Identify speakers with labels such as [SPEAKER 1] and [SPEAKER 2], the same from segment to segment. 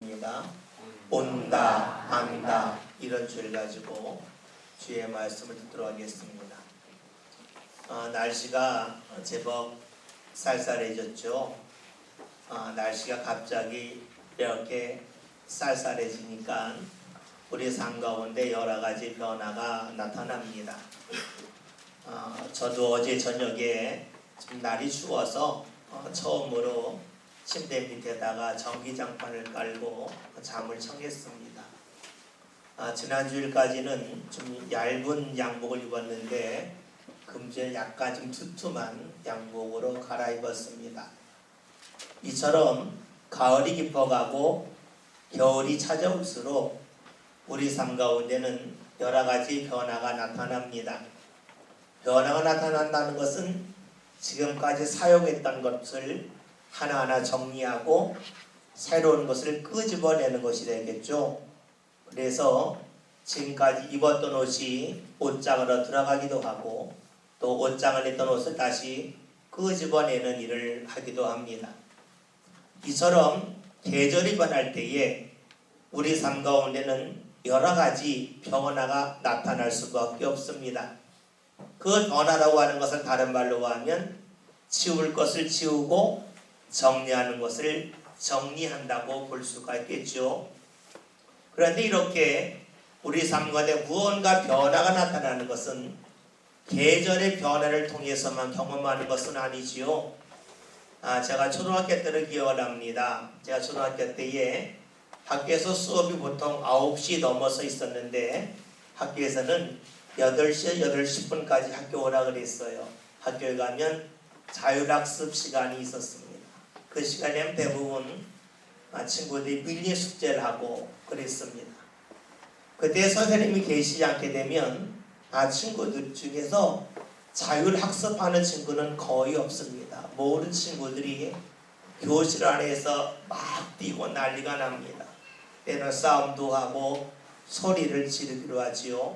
[SPEAKER 1] 입니다. 온다, 안다 이런 주를 가지고 주의 말씀을 듣도록 하겠습니다. 날씨가 제법 쌀쌀해졌죠. 날씨가 갑자기 이렇게 쌀쌀해지니까 우리 삶 가운데 여러 가지 변화가 나타납니다. 저도 어제 저녁에 좀 날이 추워서 처음으로 침대 밑에다가 전기장판을 깔고 잠을 청했습니다. 지난주일까지는 좀 얇은 양복을 입었는데 금주에 약간 좀 두툼한 양복으로 갈아입었습니다. 이처럼 가을이 깊어가고 겨울이 찾아올수록 우리 삶 가운데는 여러 가지 변화가 나타납니다. 변화가 나타난다는 것은 지금까지 사용했던 것을 하나하나 정리하고 새로운 것을 끄집어내는 것이 되겠죠. 그래서 지금까지 입었던 옷이 옷장으로 들어가기도 하고 또 옷장을 입던 옷을 다시 끄집어내는 일을 하기도 합니다. 이처럼 계절이 변할 때에 우리 삶 가운데는 여러 가지 변화가 나타날 수밖에 없습니다. 그 변화라고 하는 것을 다른 말로 하면 치울 것을 치우고 정리하는 것을 정리한다고 볼 수가 있겠죠. 그런데 이렇게 우리 삶 가운데 무언가 변화가 나타나는 것은 계절의 변화를 통해서만 경험하는 것은 아니지요. 제가 초등학교 때를 기억을 합니다. 제가 초등학교 때에 학교에서 수업이 보통 9시 넘어서 있었는데 학교에서는 8시, 8시 10분까지 학교 오라 그랬어요. 학교에 가면 자율학습 시간이 있었습니다. 그 시간에는 대부분 친구들이 밀린 숙제를 하고 그랬습니다. 그때 선생님이 계시지 않게 되면 친구들 중에서 자율학습하는 친구는 거의 없습니다. 모든 친구들이 교실 안에서 막 뛰고 난리가 납니다. 때는 싸움도 하고 소리를 지르기로 하지요.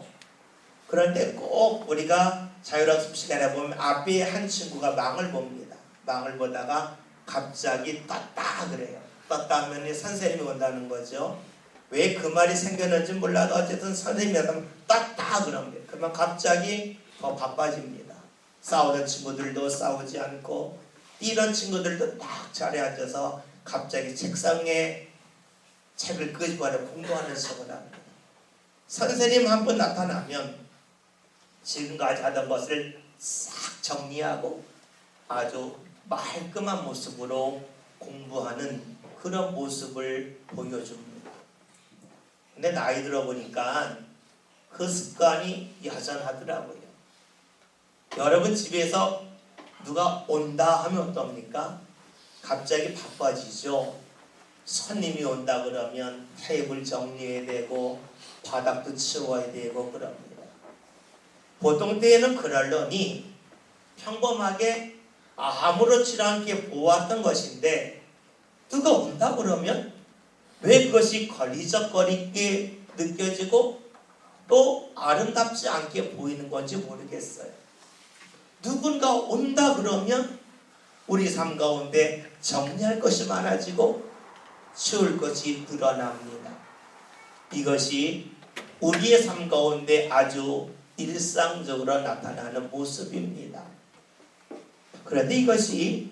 [SPEAKER 1] 그런데 꼭 우리가 자율학습 시간에 보면 앞에 한 친구가 망을 봅니다. 망을 보다가 갑자기 떴다 그래요. 떴다 하면 선생님이 온다는 거죠. 왜 그 말이 생겼는지 몰라도 어쨌든 선생님이 하면 떴다 그럽니다. 그러면 갑자기 더 바빠집니다. 싸우던 친구들도 싸우지 않고 뛰던 친구들도 딱 자리에 앉아서 갑자기 책상에 책을 끄집어내 공부하는 식으로 합니다. 선생님 한 번 나타나면 지금까지 하던 것을 싹 정리하고 아주 말끔한 모습으로 공부하는 그런 모습을 보여줍니다. 근데 나이 들어보니까 그 습관이 여전하더라고요. 여러분 집에서 누가 온다 하면 어떻습니까? 갑자기 바빠지죠. 손님이 온다 그러면 테이블 정리해야 되고 바닥도 치워야 되고 그럽니다. 보통 때에는 그러려니 평범하게 아무렇지 않게 보았던 것인데 누가 온다 그러면 왜 그것이 걸리적거리게 느껴지고 또 아름답지 않게 보이는 건지 모르겠어요. 누군가 온다 그러면 우리 삶 가운데 정리할 것이 많아지고 치울 것이 늘어납니다. 이것이 우리의 삶 가운데 아주 일상적으로 나타나는 모습입니다. 그런데 이것이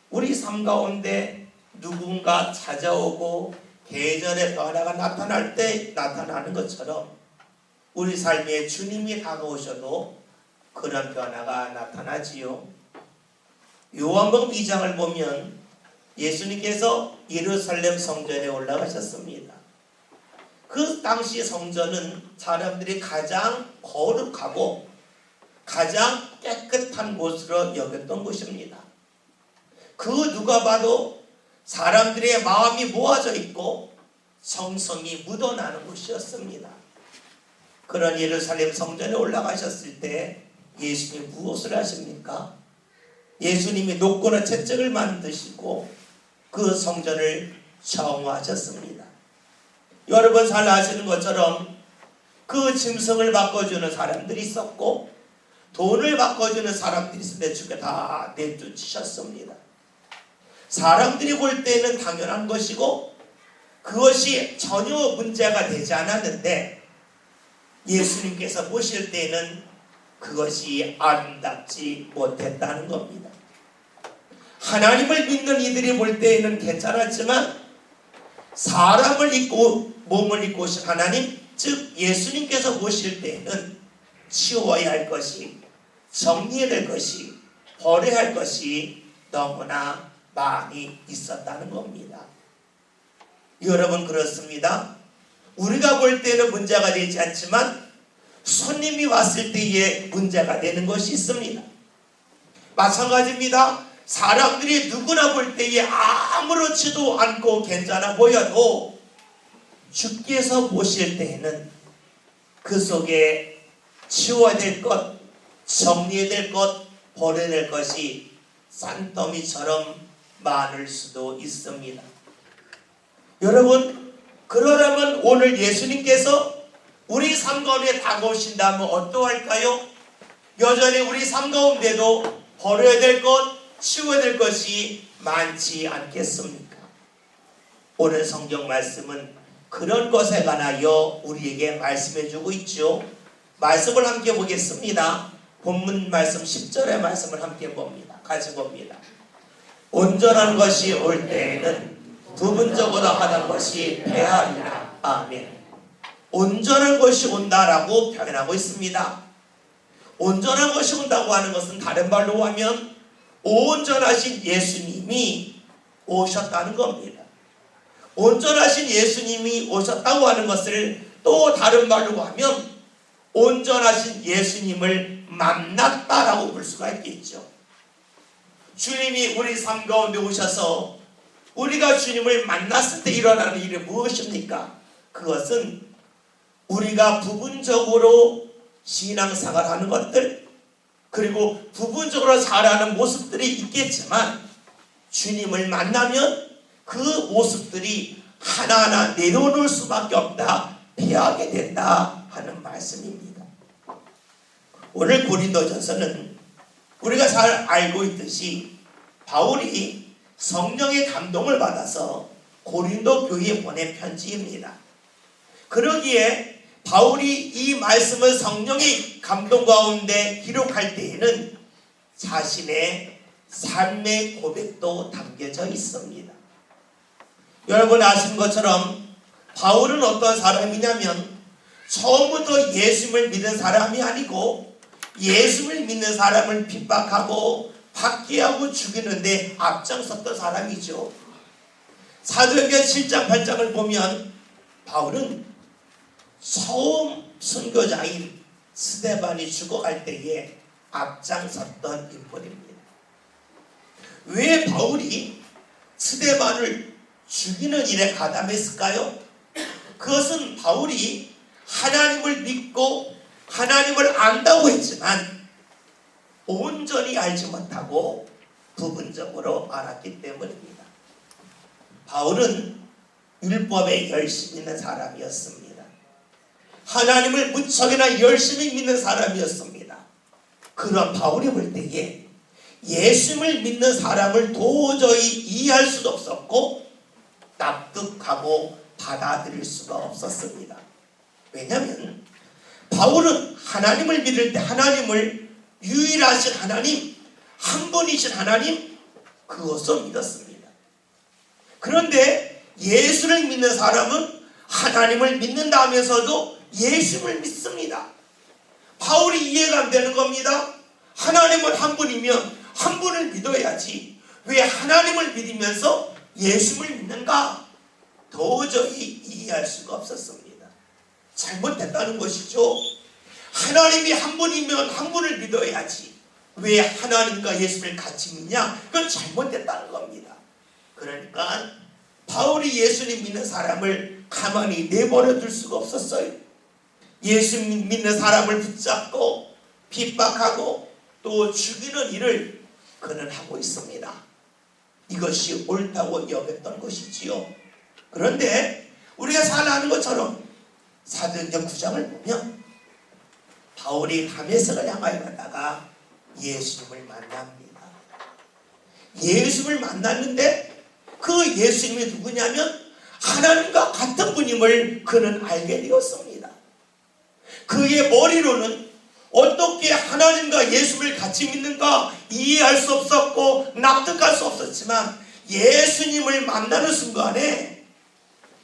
[SPEAKER 1] 우리 삶 가운데 누군가 찾아오고 계절의 변화가 나타날 때 나타나는 것처럼 우리 삶에 주님이 다가오셔도 그런 변화가 나타나지요. 요한복음 2장을 보면 예수님께서 예루살렘 성전에 올라가셨습니다. 그 당시 성전은 사람들이 가장 거룩하고 가장 깨끗한 곳으로 여겼던 곳입니다. 그 누가 봐도 사람들의 마음이 모아져 있고 성성이 묻어나는 곳이었습니다. 그런 예루살렘 성전에 올라가셨을 때 예수님이 무엇을 하십니까? 예수님이 노고나 채찍을 만드시고 그 성전을 정화하셨습니다. 여러분 잘 아시는 것처럼 그 짐승을 바꿔주는 사람들이 있었고 돈을 바꿔주는 사람들이 있었는데 주께 다 내쫓으셨습니다. 사람들이 볼 때는 당연한 것이고 그것이 전혀 문제가 되지 않았는데 예수님께서 보실 때에는 그것이 아름답지 못했다는 겁니다. 하나님을 믿는 이들이 볼 때에는 괜찮았지만 사람을 입고 몸을 입고 오신 하나님, 즉 예수님께서 보실 때에는 치워야 할 것이, 정리해야 될 것이, 버려야 할 것이 너무나 많이 있었다는 겁니다. 여러분, 그렇습니다. 우리가 볼 때는 문제가 되지 않지만 손님이 왔을 때에 문제가 되는 것이 있습니다. 마찬가지입니다. 사람들이 누구나 볼 때에 아무렇지도 않고 괜찮아 보여도 주께서 보실 때에는 그 속에 치워야 될 것, 정리해야 될 것, 버려야 될 것이 산더미처럼 많을 수도 있습니다. 여러분, 그러려면 오늘 예수님께서 우리 삶 가운데 다가오신다면 어떠할까요? 여전히 우리 삶 가운데도 버려야 될 것, 치워야 될 것이 많지 않겠습니까? 오늘 성경 말씀은 그런 것에 관하여 우리에게 말씀해주고 있죠. 말씀을 함께 보겠습니다. 본문 말씀 10절의 말씀을 함께 봅니다. 같이 봅니다. 온전한 것이 올 때에는 부분적으로 하던 것이 패하리라. 아멘. 온전한 것이 온다라고 표현하고 있습니다. 온전한 것이 온다고 하는 것은 다른 말로 하면 온전하신 예수님이 오셨다는 겁니다. 온전하신 예수님이 오셨다고 하는 것을 또 다른 말로 하면 온전하신 예수님을 만났다라고 볼 수가 있겠죠. 주님이 우리 삶 가운데 오셔서 우리가 주님을 만났을 때 일어나는 일이 무엇입니까? 그것은 우리가 부분적으로 신앙생활하는 것들, 그리고 부분적으로 잘하는 모습들이 있겠지만 주님을 만나면 그 모습들이 하나하나 내려놓을 수밖에 없다, 피하게 된다 하는 말씀입니다. 오늘 고린도전서는 우리가 잘 알고 있듯이 바울이 성령의 감동을 받아서 고린도 교회에 보낸 편지입니다. 그러기에 바울이 이 말씀을 성령의 감동 가운데 기록할 때에는 자신의 삶의 고백도 담겨져 있습니다. 여러분 아시는 것처럼 바울은 어떤 사람이냐면 처음부터 예수님을 믿는 사람이 아니고 예수를 믿는 사람을 핍박하고 박해하고 죽이는데 앞장섰던 사람이죠. 사도행전 7장 8장을 보면 바울은 처음 선교자인 스데반이 죽어갈 때에 앞장섰던 인물입니다. 왜 바울이 스데반을 죽이는 일에 가담했을까요? 그것은 바울이 하나님을 믿고 하나님을 안다고 했지만 온전히 알지 못하고 부분적으로 알았기 때문입니다. 바울은 율법에 열심히 있는 사람이었습니다. 하나님을 무척이나 열심히 믿는 사람이었습니다. 그런 바울이 볼 때에 예수님을 믿는 사람을 도저히 이해할 수도 없었고 납득하고 받아들일 수가 없었습니다. 왜냐하면 바울은 하나님을 믿을 때 하나님을 유일하신 하나님, 한 분이신 하나님, 그것을 믿었습니다. 그런데 예수를 믿는 사람은 하나님을 믿는다 하면서도 예수를 믿습니다. 바울이 이해가 안 되는 겁니다. 하나님은 한 분이면 한 분을 믿어야지 왜 하나님을 믿으면서 예수를 믿는가? 도저히 이해할 수가 없었습니다. 잘못됐다는 것이죠. 하나님이 한 분이면 한 분을 믿어야지 왜 하나님과 예수를 같이 믿냐? 그건 잘못됐다는 겁니다. 그러니까 바울이 예수님 믿는 사람을 가만히 내버려 둘 수가 없었어요. 예수 믿는 사람을 붙잡고 핍박하고 또 죽이는 일을 그는 하고 있습니다. 이것이 옳다고 여겼던 것이지요. 그런데 우리가 잘 아는 것처럼 사도행전 9장을 보면 바울이 다메섹을 향하여 가다가 예수님을 만납니다. 예수님을 만났는데 그 예수님이 누구냐면 하나님과 예수님을 그는 알게 되었습니다. 그의 머리로는 어떻게 하나님과 예수를 같이 믿는가 이해할 수 없었고 납득할 수 없었지만 예수님을 만나는 순간에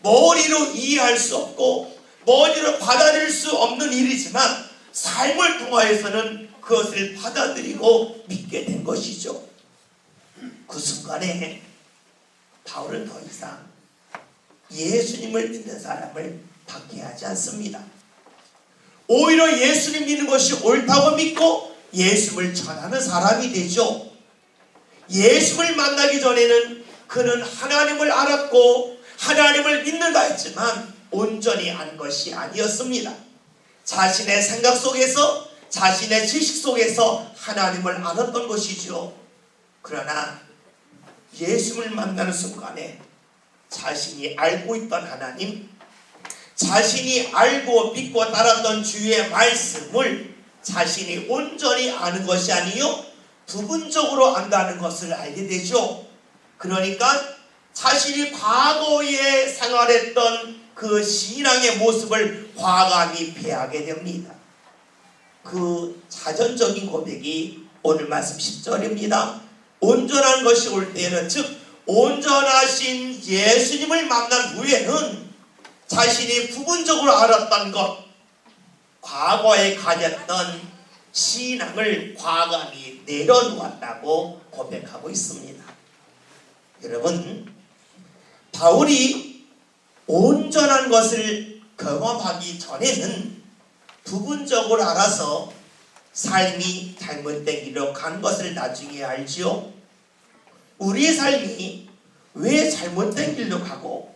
[SPEAKER 1] 머리로 이해할 수 없고 머리로 받아들일 수 없는 일이지만 삶을 통하여서는 그것을 받아들이고 믿게 된 것이죠. 그 순간에 바울은 더 이상 예수님을 믿는 사람을 박해하지 않습니다. 오히려 예수님 믿는 것이 옳다고 믿고 예수를 전하는 사람이 되죠. 예수를 만나기 전에는 그는 하나님을 알았고 하나님을 믿는다 했지만 온전히 안 것이 아니었습니다. 자신의 생각 속에서 자신의 지식 속에서 하나님을 알았던 것이죠. 그러나 예수를 만나는 순간에 자신이 알고 있던 하나님, 자신이 알고 믿고 따랐던 주의 말씀을 자신이 온전히 아는 것이 아니요 부분적으로 안다는 것을 알게 되죠. 그러니까 자신이 과거에 생활했던 그 신앙의 모습을 과감히 패하게 됩니다. 그 자전적인 고백이 오늘 말씀 10절입니다. 온전한 것이 올 때에는 즉 온전하신 예수님을 만난 후에는 자신이 부분적으로 알았던 것, 과거에 가졌던 신앙을 과감히 내려놓았다고 고백하고 있습니다. 여러분, 바울이 온전한 것을 경험하기 전에는 부분적으로 알아서 삶이 잘못된 길로 간 것을 나중에 알지요. 우리의 삶이 왜 잘못된 길로 가고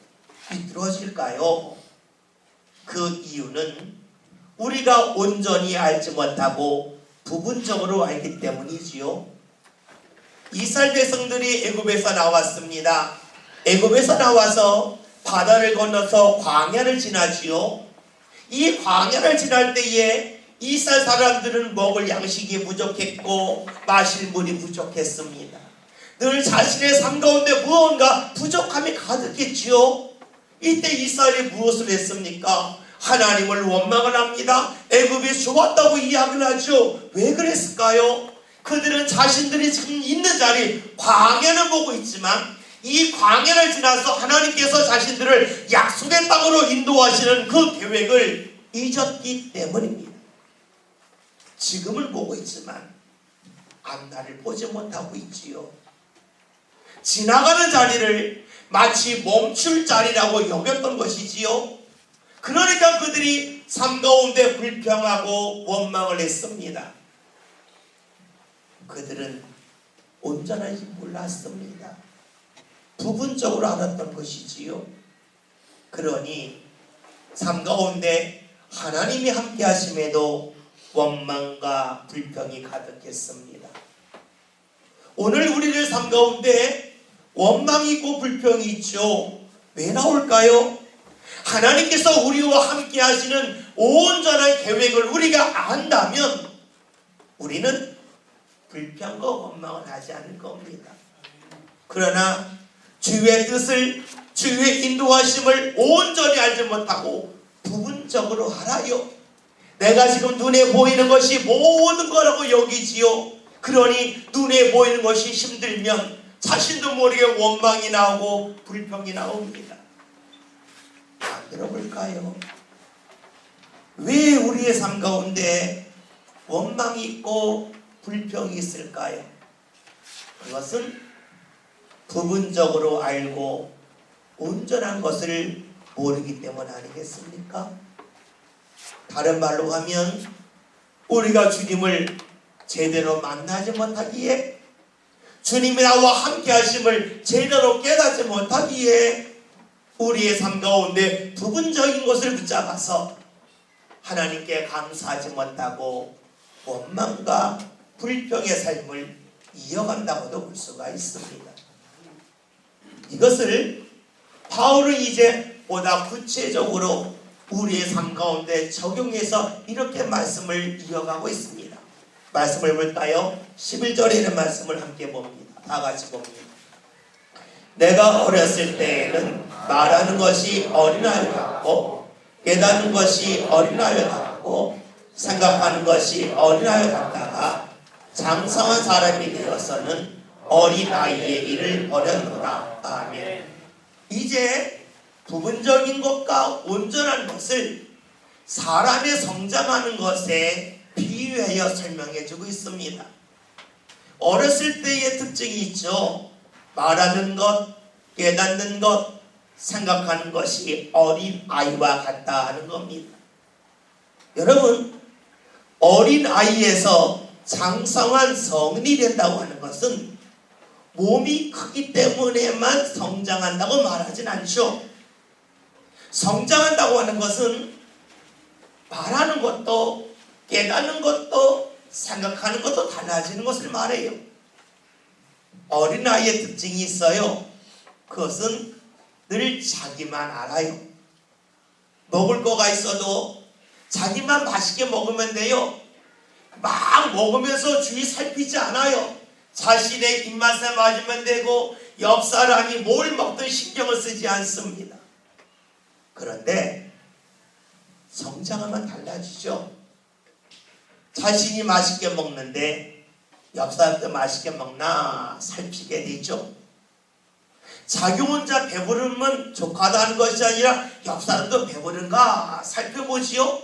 [SPEAKER 1] 비뚤어질까요? 그 이유는 우리가 온전히 알지 못하고 부분적으로 알기 때문이지요. 이스라엘 백성들이 애굽에서 나왔습니다. 애굽에서 나와서 바다를 건너서 광야를 지나지요. 이 광야를 지날 때에 이스라엘 사람들은 먹을 양식이 부족했고 마실 물이 부족했습니다. 늘 자신의 삶 가운데 무언가 부족함이 가득했지요. 이때 이스라엘이 무엇을 했습니까? 하나님을 원망을 합니다. 애굽이 좋았다고 이야기를 하죠. 왜 그랬을까요? 그들은 자신들이 지금 있는 자리 광야는 보고 있지만 이 광야를 지나서 하나님께서 자신들을 약속의 땅으로 인도하시는 그 계획을 잊었기 때문입니다. 지금을 보고 있지만 앞날을 보지 못하고 있지요. 지나가는 자리를 마치 멈출 자리라고 여겼던 것이지요. 그러니까 그들이 삶 가운데 불평하고 원망을 했습니다. 그들은 온전하지 몰랐습니다. 부분적으로 알았던 것이지요. 그러니 삶 가운데 하나님이 함께 하심에도 원망과 불평이 가득했습니다. 오늘 우리들 삶 가운데 원망이 있고 불평이 있죠. 왜 나올까요? 하나님께서 우리와 함께 하시는 온전한 계획을 우리가 안다면 우리는 불평과 원망을 하지 않을 겁니다. 그러나 주의 뜻을, 주의 인도하심을 온전히 알지 못하고 부분적으로 알아요. 내가 지금 눈에 보이는 것이 모든 거라고 여기지요. 그러니 눈에 보이는 것이 힘들면 자신도 모르게 원망이 나오고 불평이 나옵니다. 안 들어볼까요? 왜 우리의 삶 가운데 원망이 있고 불평이 있을까요? 그것은 부분적으로 알고 온전한 것을 모르기 때문 아니겠습니까? 다른 말로 하면 우리가 주님을 제대로 만나지 못하기에, 주님이 나와 함께 하심을 제대로 깨닫지 못하기에 우리의 삶 가운데 부분적인 것을 붙잡아서 하나님께 감사하지 못하고 원망과 불평의 삶을 이어간다고도 볼 수가 있습니다. 이것을 바울은 이제 보다 구체적으로 우리의 삶 가운데 적용해서 이렇게 말씀을 이어가고 있습니다. 말씀을 볼까요? 11절에 있는 말씀을 함께 봅니다. 다 같이 봅니다. 내가 어렸을 때에는 말하는 것이 어린아이 같고 깨닫는 것이 어린아이 같고 생각하는 것이 어린아이 같다가 장성한 사람이 되어서는 어린아이의 일을 버렸노라. 아멘. 이제 부분적인 것과 온전한 것을 사람의 성장하는 것에 비유하여 설명해주고 있습니다. 어렸을 때의 특징이 있죠. 말하는 것, 깨닫는 것, 생각하는 것이 어린아이와 같다 하는 겁니다. 여러분, 어린아이에서 장성한 성인이 된다고 하는 것은 몸이 크기 때문에만 성장한다고 말하진 않죠. 성장한다고 하는 것은 말하는 것도 깨닫는 것도 생각하는 것도 달라지는 것을 말해요. 어린아이의 특징이 있어요. 그것은 늘 자기만 알아요. 먹을 거가 있어도 자기만 맛있게 먹으면 돼요. 막 먹으면서 주위 살피지 않아요. 자신의 입맛에 맞으면 되고 옆 사람이 뭘 먹든 신경을 쓰지 않습니다. 그런데 성장하면 달라지죠. 자신이 맛있게 먹는데 옆 사람도 맛있게 먹나 살피게 되죠. 자기 혼자 배부르면 족하다는 것이 아니라 옆 사람도 배부른가 살펴보지요.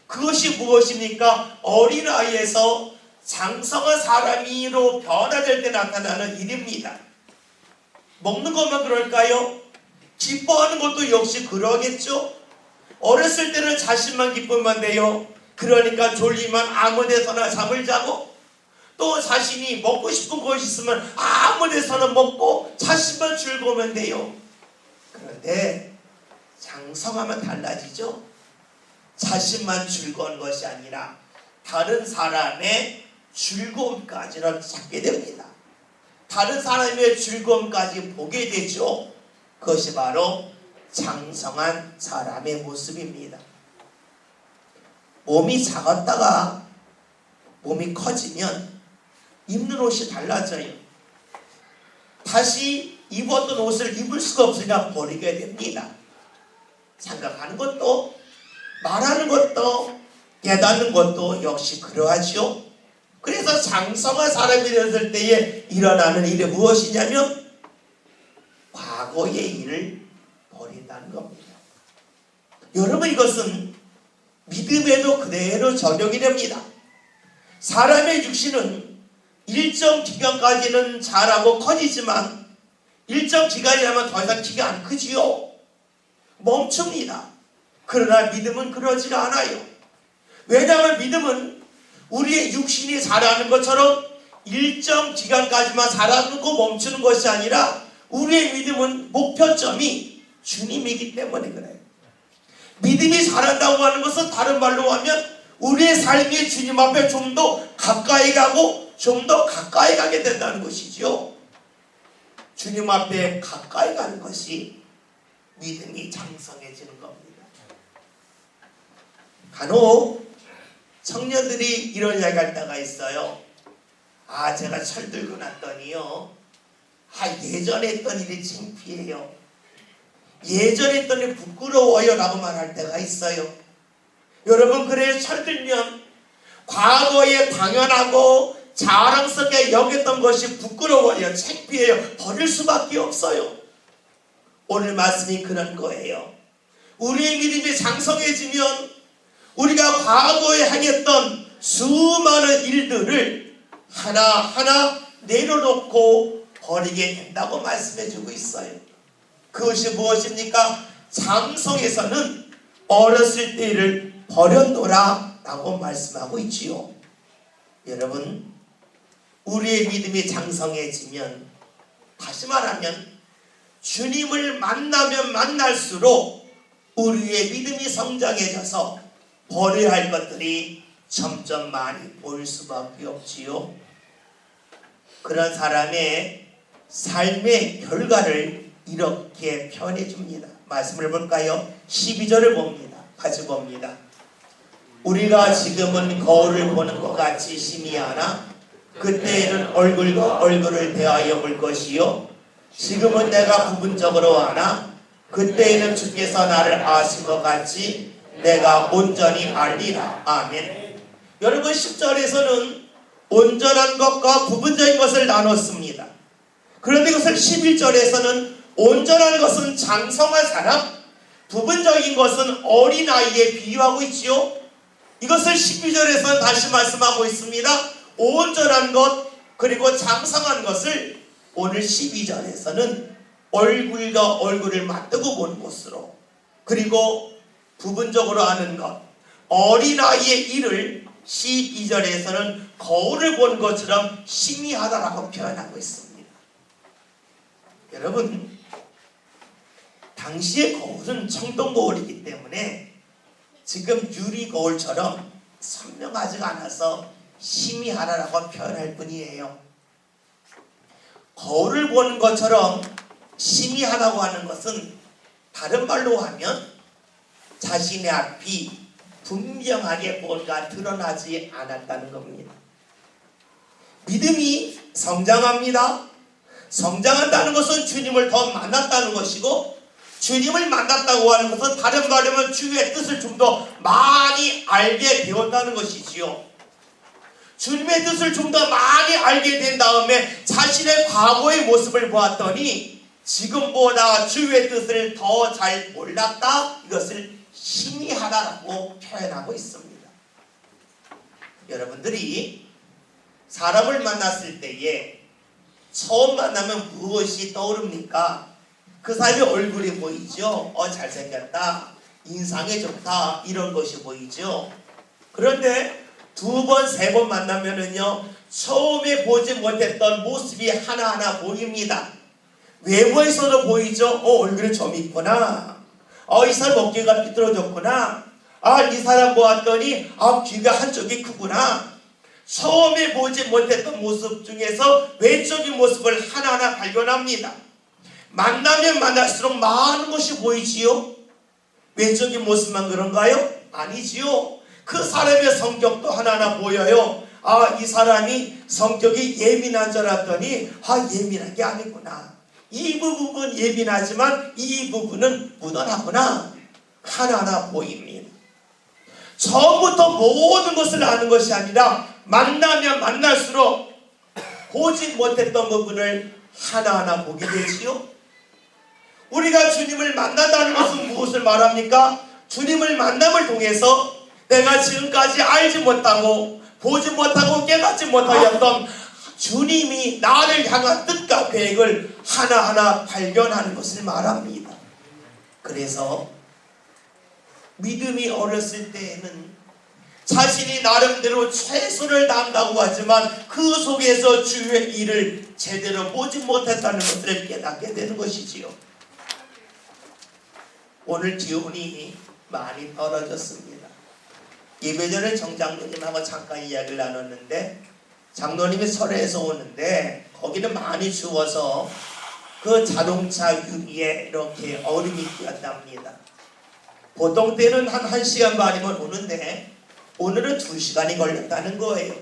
[SPEAKER 1] 그것이 무엇입니까? 어린아이에서 장성한 사람으로 변화될 때 나타나는 일입니다. 먹는 것만 그럴까요? 기뻐하는 것도 역시 그러겠죠. 어렸을 때는 자신만 기쁘면 돼요. 그러니까 졸리면 아무 데서나 잠을 자고, 또 자신이 먹고 싶은 것이 있으면 아무 데서나 먹고 자신만 즐거우면 돼요. 그런데 장성하면 달라지죠. 자신만 즐거운 것이 아니라 다른 사람의 즐거움까지를 찾게 됩니다. 다른 사람의 즐거움까지 보게 되죠. 그것이 바로 장성한 사람의 모습입니다. 몸이 작았다가 몸이 커지면 입는 옷이 달라져요. 다시 입었던 옷을 입을 수가 없으니까 버리게 됩니다. 생각하는 것도 말하는 것도 깨닫는 것도 역시 그러하죠. 그래서 장성한 사람이 되었을 때에 일어나는 일이 무엇이냐면 과거의 일을 버린다는 겁니다. 여러분, 이것은 믿음에도 그대로 적용이 됩니다. 사람의 육신은 일정 기간까지는 자라고 커지지만 일정 기간이 되면 더 이상 키가 안 크지요. 멈춥니다. 그러나 믿음은 그러지가 않아요. 왜냐하면 믿음은 우리의 육신이 자라는 것처럼 일정 기간까지만 자라고 멈추는 것이 아니라 우리의 믿음은 목표점이 주님이기 때문에 그래요. 믿음이 자란다고 하는 것은 다른 말로 하면 우리의 삶이 주님 앞에 좀 더 가까이 가고 좀 더 가까이 가게 된다는 것이죠. 주님 앞에 가까이 가는 것이 믿음이 장성해지는 겁니다. 간혹 청년들이 이런 이야기 할 때가 있어요. 제가 철들고 났더니요, 예전에 했던 일이 창피해요. 예전에 했던 일이 부끄러워요 라고 말할 때가 있어요. 여러분, 그래 철들면 과거에 당연하고 자랑스럽게 여겼던 것이 부끄러워요, 창피해요, 버릴 수밖에 없어요. 오늘 말씀이 그런 거예요. 우리의 믿음이 장성해지면 우리가 과거에 행했던 수많은 일들을 하나하나 내려놓고 버리게 된다고 말씀해주고 있어요. 그것이 무엇입니까? 장성에서는 어렸을 때 일을 버렸노라 라고 말씀하고 있지요. 여러분, 우리의 믿음이 장성해지면, 다시 말하면 주님을 만나면 만날수록 우리의 믿음이 성장해져서 버려야 할 것들이 점점 많이 보일 수밖에 없지요. 그런 사람의 삶의 결과를 이렇게 표현해줍니다. 말씀을 볼까요? 12절을 봅니다. 같이 봅니다. 우리가 지금은 거울을 보는 것 같이 희미하나 그때에는 얼굴과 얼굴을 대하여 볼 것이요, 지금은 내가 부분적으로 하나 그때에는 주께서 나를 아신 것 같이 내가 온전히 알리라. 아멘. 여러분 10절에서는 온전한 것과 부분적인 것을 나눴습니다. 그런데 이것을 11절에서는 온전한 것은 장성한 사람, 부분적인 것은 어린아이에 비유하고 있지요. 이것을 12절에서는 다시 말씀하고 있습니다. 온전한 것 그리고 장성한 것을 오늘 12절에서는 얼굴과 얼굴을 맞대고 보는 것으로, 그리고 부분적으로 아는 것 어린아이의 일을 12절에서는 거울을 본 것처럼 희미하다라고 표현하고 있습니다. 여러분 당시의 거울은 청동 거울이기 때문에 지금 유리 거울처럼 선명하지 않아서 희미하다라고 표현할 뿐이에요. 거울을 보는 것처럼 희미하다고 하는 것은 다른 말로 하면 자신의 앞이 분명하게 뭔가 드러나지 않았다는 겁니다. 믿음이 성장합니다. 성장한다는 것은 주님을 더 만났다는 것이고, 주님을 만났다고 하는 것은 다른 말로 하면 주의 뜻을 좀 더 많이 알게 되었다는 것이지요. 주님의 뜻을 좀 더 많이 알게 된 다음에 자신의 과거의 모습을 보았더니 지금보다 주의 뜻을 더 잘 몰랐다, 이것을 희미하다라고 표현하고 있습니다. 여러분들이 사람을 만났을 때에 처음 만나면 무엇이 떠오릅니까? 그 사람의 얼굴이 보이죠. 잘생겼다, 인상이 좋다, 이런 것이 보이죠. 그런데 두 번, 세 번 만나면은요, 처음에 보지 못했던 모습이 하나하나 보입니다. 외모에서도 보이죠. 얼굴에 점이 있구나. 이 사람 어깨가 삐뚤어졌구나. 이 사람 보았더니 귀가 한쪽이 크구나. 처음에 보지 못했던 모습 중에서 외적인 모습을 하나하나 발견합니다. 만나면 만날수록 많은 것이 보이지요. 외적인 모습만 그런가요? 아니지요. 그 사람의 성격도 하나하나 보여요. 이 사람이 성격이 예민한 줄 알았더니 예민한 게 아니구나. 이 부분은 예민하지만 이 부분은 무던하구나. 하나하나 보입니다. 처음부터 모든 것을 아는 것이 아니라 만나면 만날수록 보지 못했던 부분을 하나하나 보게 되지요. 우리가 주님을 만난다는 것은 무엇을 말합니까? 주님을 만남을 통해서 내가 지금까지 알지 못하고 보지 못하고 깨닫지 못하였던 주님이 나를 향한 뜻과 계획을 하나하나 발견하는 것을 말합니다. 그래서 믿음이 어렸을 때에는 자신이 나름대로 최선을 다한다고 하지만 그 속에서 주의 일을 제대로 보지 못했다는 것을 깨닫게 되는 것이지요. 오늘 기온이 많이 떨어졌습니다. 예배전에 정장로님하고 잠깐 이야기를 나눴는데, 장로님이 설에서 오는데 거기는 많이 추워서 그 자동차 유리에 이렇게 얼음이 끼었답니다. 보통 때는 한 1시간 반이면 오는데 오늘은 2시간이 걸렸다는 거예요.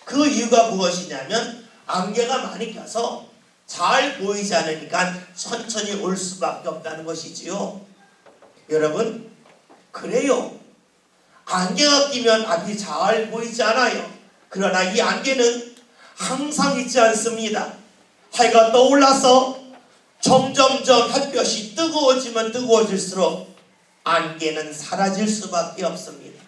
[SPEAKER 1] 그 이유가 무엇이냐면 안개가 많이 껴서 잘 보이지 않으니까 천천히 올 수밖에 없다는 것이지요. 여러분, 그래요. 안개가 끼면 앞이 잘 보이지 않아요. 그러나 이 안개는 항상 있지 않습니다. 해가 떠올라서 점점점 햇볕이 뜨거워지면 뜨거워질수록 안개는 사라질 수밖에 없습니다.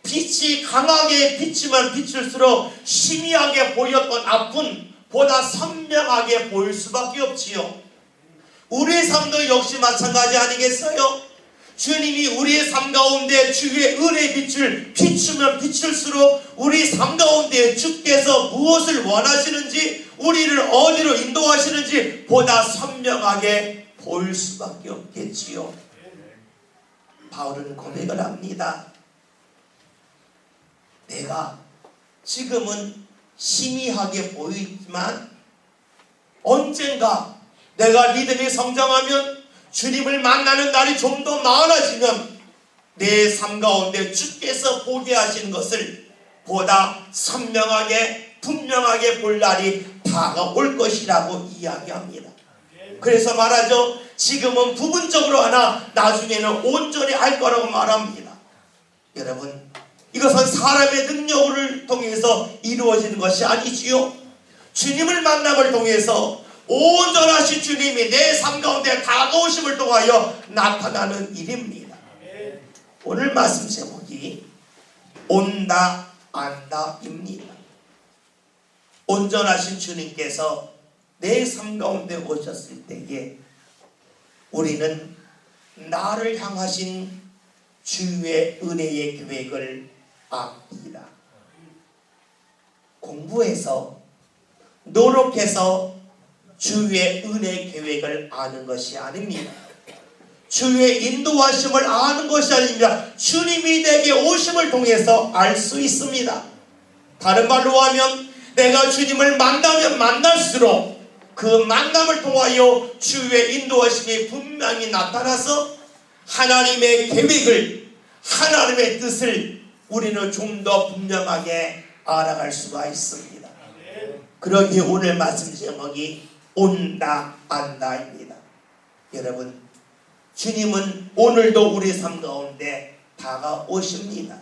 [SPEAKER 1] 빛이 강하게 비치면 비칠수록 희미하게 보였던 앞은 보다 선명하게 보일 수밖에 없지요. 우리의 삶도 역시 마찬가지 아니겠어요? 주님이 우리의 삶 가운데 주의 은혜의 빛을 비추면 비출수록 우리 삶 가운데 주께서 무엇을 원하시는지, 우리를 어디로 인도하시는지 보다 선명하게 보일 수밖에 없겠지요. 바울은 고백을 합니다. 내가 지금은 희미하게 보이지만 언젠가 내가 믿음이 성장하면 주님을 만나는 날이 좀 더 많아지면 내 삶 가운데 주께서 보게 하시는 것을 보다 선명하게 분명하게 볼 날이 다가올 것이라고 이야기합니다. 그래서 말하죠. 지금은 부분적으로 하나 나중에는 온전히 알 거라고 말합니다. 여러분, 이것은 사람의 능력을 통해서 이루어지는 것이 아니지요. 주님을 만남을 통해서 온전하신 주님이 내 삶 가운데 다가오심을 통하여 나타나는 일입니다. 오늘 말씀 제목이 온다 안다입니다. 온전하신 주님께서 내 삶 가운데 오셨을 때에 우리는 나를 향하신 주의 은혜의 계획을 압니다. 공부해서 노력해서 주의 은혜 계획을 아는 것이 아닙니다. 주의 인도하심을 아는 것이 아닙니다. 주님이 내게 오심을 통해서 알 수 있습니다. 다른 말로 하면 내가 주님을 만나면 만날수록 그 만남을 통하여 주의 인도하심이 분명히 나타나서 하나님의 계획을, 하나님의 뜻을 우리는 좀 더 분명하게 알아갈 수가 있습니다. 그러기에 오늘 말씀 제목이 온다 안다입니다. 여러분, 주님은 오늘도 우리 삶 가운데 다가오십니다.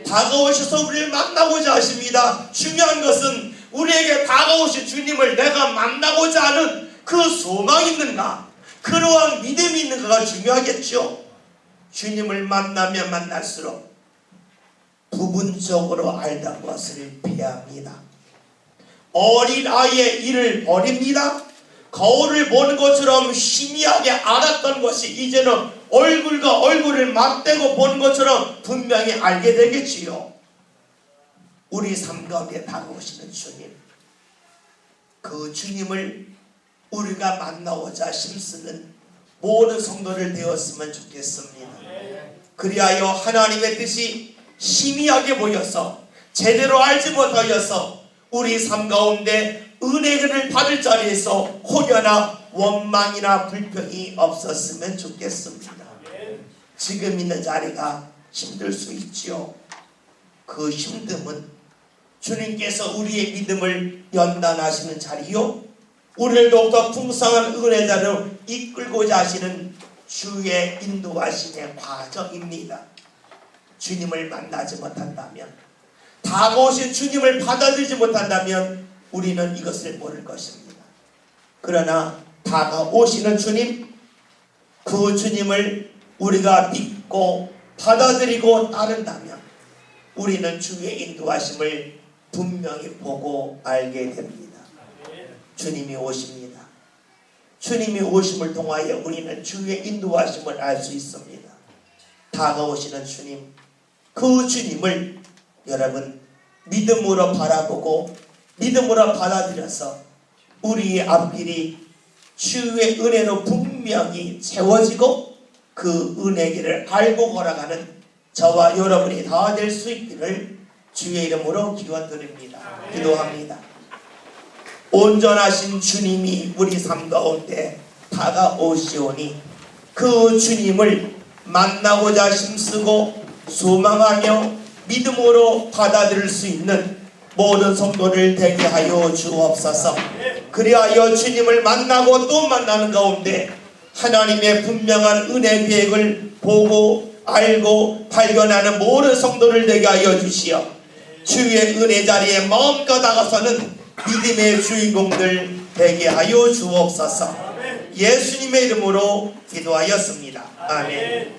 [SPEAKER 1] 다가오셔서 우리를 만나고자 하십니다. 중요한 것은 우리에게 다가오신 주님을 내가 만나고자 하는 그 소망이 있는가, 그러한 믿음이 있는가가 중요하겠죠. 주님을 만나면 만날수록 부분적으로 알던 것을 피합니다. 어린 아이의 일을 버립니다. 거울을 보는 것처럼 희미하게 알았던 것이 이제는 얼굴과 얼굴을 맞대고 보는 것처럼 분명히 알게 되겠지요. 우리 삶 가운데 다가오시는 주님, 그 주님을 우리가 만나고자 힘쓰는 모든 성도를 되었으면 좋겠습니다. 그리하여 하나님의 뜻이 희미하게 보여서 제대로 알지 못하여서 우리 삶 가운데 은혜를 받을 자리에서 혹여나 원망이나 불평이 없었으면 좋겠습니다. 지금 있는 자리가 힘들 수 있지요. 그 힘듦은 주님께서 우리의 믿음을 연단하시는 자리요, 우리를 더욱더 풍성한 은혜자로 이끌고자 하시는 주의 인도하심의 과정입니다. 주님을 만나지 못한다면, 다가오신 주님을 받아들이지 못한다면 우리는 이것을 모를 것입니다. 그러나 다가오시는 주님, 그 주님을 우리가 믿고 받아들이고 따른다면 우리는 주의 인도하심을 분명히 보고 알게 됩니다. 주님이 오십니다. 주님이 오심을 통하여 우리는 주의 인도하심을 알 수 있습니다. 다가오시는 주님, 그 주님을 여러분 믿음으로 바라보고 믿음으로 받아들여서 우리의 앞길이 주의 은혜로 분명히 채워지고 그 은혜길을 알고 걸어가는 저와 여러분이 다 될 수 있기를 주의 이름으로 기원드립니다. 기도합니다. 온전하신 주님이 우리 삶 가운데 다가오시오니 그 주님을 만나고자 힘쓰고 소망하며 믿음으로 받아들일 수 있는 모든 성도를 되게 하여 주옵소서. 그리하여 주님을 만나고 또 만나는 가운데 하나님의 분명한 은혜 계획을 보고 알고 발견하는 모든 성도를 되게 하여 주시어 주의 은혜 자리에 마음껏 다가서는 믿음의 주인공들 되게 하여 주옵소서. 예수님의 이름으로 기도하였습니다. 아멘.